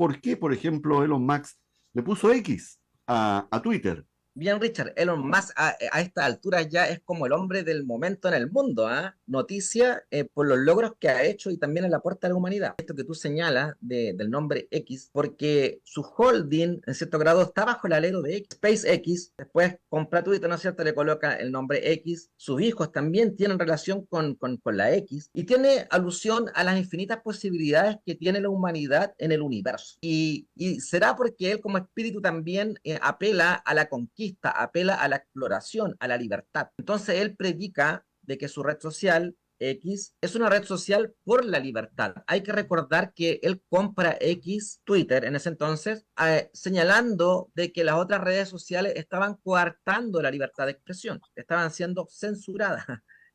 por qué, por ejemplo, Elon Musk le puso X a Twitter. Bien, Richard, Elon Musk a esta altura ya es como el hombre del momento en el mundo, ¿ah? Noticia por los logros que ha hecho y también el aporte a la humanidad. Esto que tú señalas del nombre X, porque su holding, en cierto grado, está bajo el alero de X. SpaceX, después compra Twitter, ¿no es cierto? Le coloca el nombre X. Sus hijos también tienen relación con la X y tiene alusión a las infinitas posibilidades que tiene la humanidad en el universo. Y será porque él como espíritu también apela a la conquista, apela a la exploración, a la libertad. Entonces él predica de que su red social X es una red social por la libertad. Hay que recordar que él compra X, Twitter en ese entonces, señalando de que las otras redes sociales estaban coartando la libertad de expresión, estaban siendo censuradas,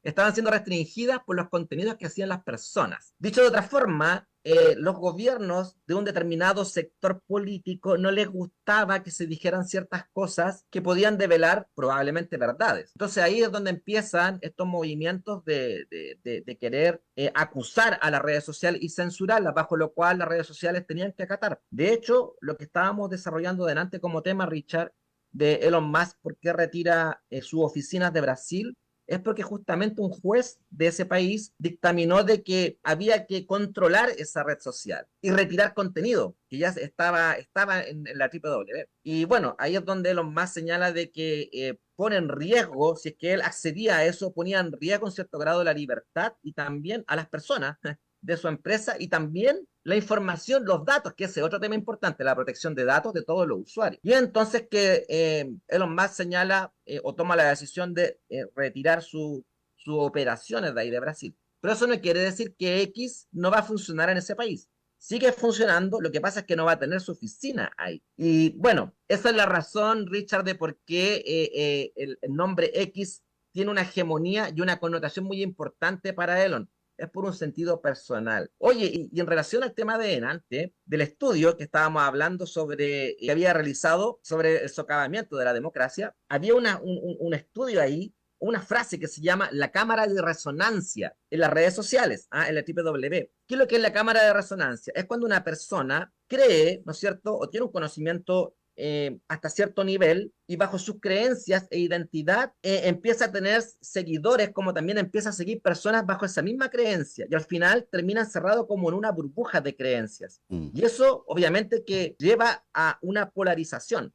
estaban siendo restringidas por los contenidos que hacían las personas. Dicho de otra forma, los gobiernos de un determinado sector político no les gustaba que se dijeran ciertas cosas que podían develar probablemente verdades. Entonces ahí es donde empiezan estos movimientos de querer acusar a las redes sociales y censurarlas, bajo lo cual las redes sociales tenían que acatar. De hecho, lo que estábamos desarrollando delante como tema, Richard, de Elon Musk, por qué retira sus oficinas de Brasil, es porque justamente un juez de ese país dictaminó de que había que controlar esa red social y retirar contenido que ya estaba en la W. Y bueno, ahí es donde Elon Musk señala de que pone en riesgo, si es que él accedía a eso, ponía en riesgo en cierto grado la libertad y también a las personas de su empresa y también la información, los datos, que ese es otro tema importante, la protección de datos de todos los usuarios. Y entonces que Elon Musk señala o toma la decisión de retirar sus operaciones de ahí de Brasil. Pero eso no quiere decir que X no va a funcionar en ese país. Sigue funcionando, lo que pasa es que no va a tener su oficina ahí. Y bueno, esa es la razón, Richard, de por qué el nombre X tiene una hegemonía y una connotación muy importante para Elon, es por un sentido personal. Oye, y en relación al tema de delante, del estudio que estábamos hablando sobre, que había realizado sobre el socavamiento de la democracia, había un estudio ahí, una frase que se llama la cámara de resonancia en las redes sociales, en la W. ¿Qué es lo que es la cámara de resonancia? Es cuando una persona cree, ¿no es cierto?, o tiene un conocimiento hasta cierto nivel y bajo sus creencias e identidad empieza a tener seguidores como también empieza a seguir personas bajo esa misma creencia y al final termina encerrado como en una burbuja de creencias. Mm. Y eso obviamente que lleva a una polarización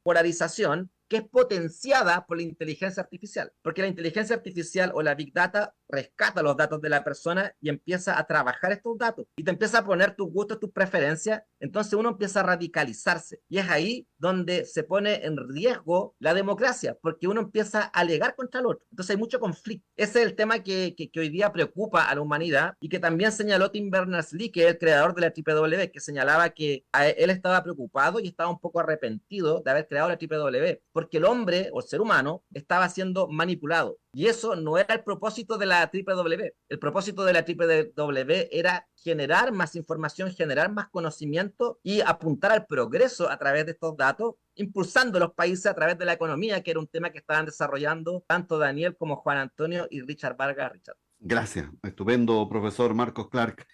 que es potenciada por la inteligencia artificial, porque la inteligencia artificial o la Big Data rescata los datos de la persona y empieza a trabajar estos datos y te empieza a poner tus gustos, tus preferencias, entonces uno empieza a radicalizarse y es ahí donde se pone en riesgo la democracia, porque uno empieza a alegar contra el otro, entonces hay mucho conflicto. Ese es el tema que hoy día preocupa a la humanidad y que también señaló Tim Berners-Lee, que es el creador de la W, que señalaba que él estaba preocupado y estaba un poco arrepentido de haber creado la W, porque el hombre o el ser humano estaba siendo manipulado. Y eso no era el propósito de la W. El propósito de la W era generar más información, generar más conocimiento y apuntar al progreso a través de estos datos, impulsando los países a través de la economía, que era un tema que estaban desarrollando tanto Daniel como Juan Antonio y Richard Vargas. Richard. Gracias. Estupendo, profesor Marcos Clark.